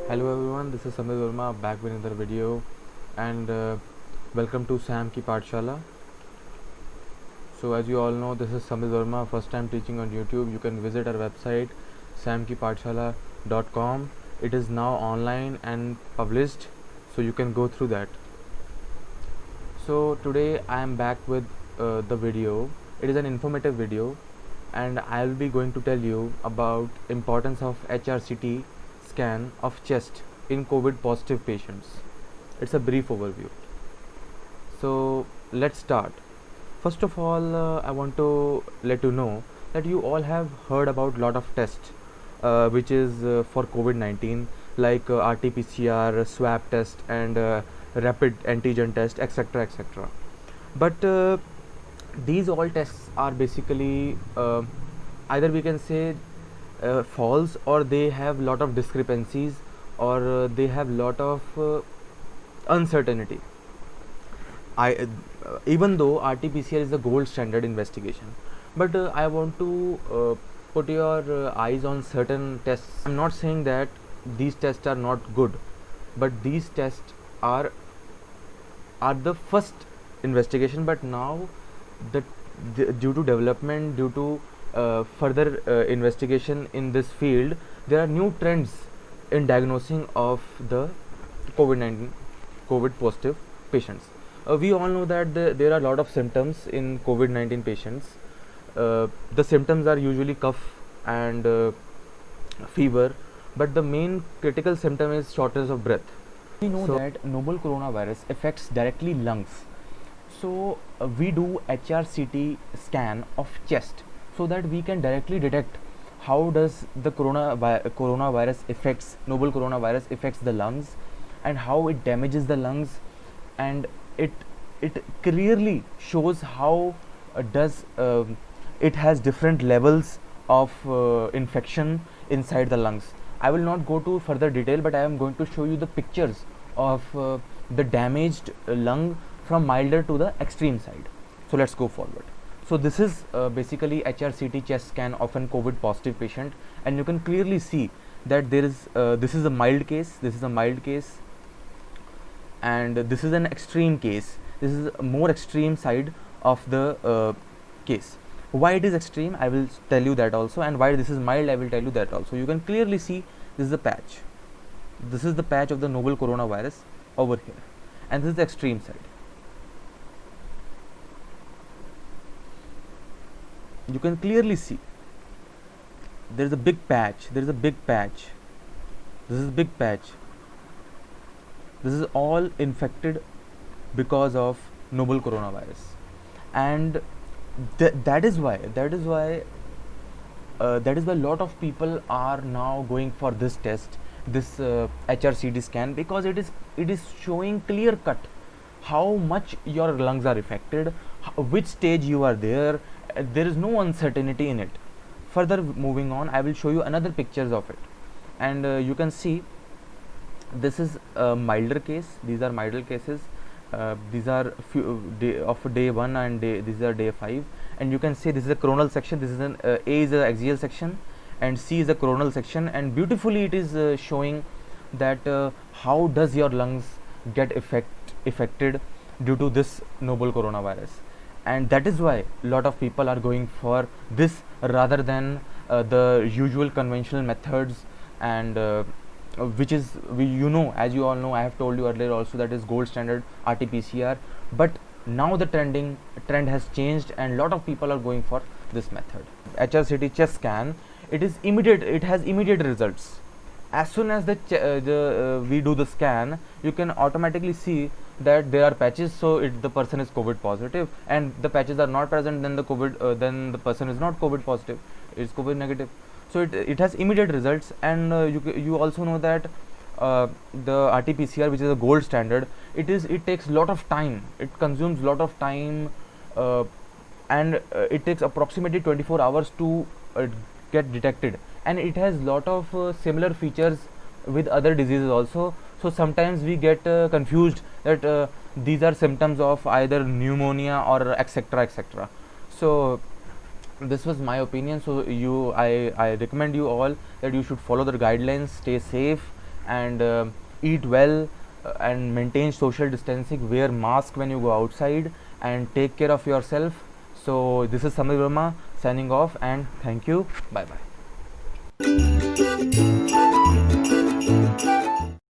Hello everyone, this is Samir Verma back with another video and welcome to Sam Ki Pathshala. So as you all know, this is Samir Verma, first time teaching on YouTube. You can visit our website samkipathshala.com. It is now online and published, so you can go through that. So today I am back with the video. It is an informative video and I will be going to tell you about importance of HRCT scan of chest in COVID positive patients. It's a brief overview. So let's start. First of all, I want to let you know that you all have heard about lot of tests which is for COVID-19 like RT-PCR, swab test and rapid antigen test, etc, etc. But these all tests are basically either we can say false, or they have lot of discrepancies, or they have lot of uncertainty. Even though RT-PCR is the gold standard investigation, but I want to put your eyes on certain tests. I'm not saying that these tests are not good, but these tests are the first investigation. But now due to development, due to further investigation in this field, there are new trends in diagnosing of the COVID-19 COVID positive patients. We all know that there are a lot of symptoms in COVID-19 patients. The symptoms are usually cough and fever, but the main critical symptom is shortness of breath. We know that novel coronavirus affects directly lungs. So we do HRCT scan of chest so that we can directly detect how does the coronavirus affects novel coronavirus affects the lungs, and how it damages the lungs, and it clearly shows how does it has different levels of infection inside the lungs. I will not go to further detail, but I am going to show you the pictures of the damaged lung from milder to the extreme side. So let's go forward. So this is basically HRCT chest scan of an COVID positive patient, and you can clearly see that there is this is a mild case, this is a mild case, and this is an extreme case. This is a more extreme side of the case. Why it is extreme, I will tell you that also, and why this is mild, I will tell you that also. You can clearly see this is the patch. This is the patch of the novel coronavirus over here, and this is the extreme side. You can clearly see there is a big patch. There is a big patch. This is a big patch. This is all infected because of novel coronavirus, and that is why a lot of people are now going for this test, this HRCT scan, because it is showing clear cut how much your lungs are affected, which stage you are there. There is no uncertainty in it. Further moving on, I will show you another pictures of it, and you can see this is a milder case. These are milder cases. These are of day 1 and these are day 5, and you can see this is a coronal section. This is an A is the axial section and C is the coronal section, and beautifully it is showing that how does your lungs get affected due to this novel coronavirus. And that is why a lot of people are going for this rather than the usual conventional methods, and which is as you all know, I have told you earlier also, that is gold standard RT-PCR. But now the trend has changed, and lot of people are going for this method. HRCT chest scan, it is immediate. It has immediate results. As soon as we do the scan, you can automatically see that there are patches, so the person is COVID positive, and the patches are not present, then then the person is not COVID positive, it's COVID negative. So it has immediate results, and you also know that the RT-PCR, which is a gold standard, it takes lot of time. It consumes lot of time, and it takes approximately 24 hours to get detected, and it has lot of similar features with other diseases also. So sometimes we get confused that these are symptoms of either pneumonia or etc etc. So this was my opinion. So I recommend you all that you should follow the guidelines, stay safe, and eat well, and maintain social distancing, wear mask when you go outside, and take care of yourself. So this is Samir Verma signing off, and thank you. Bye bye.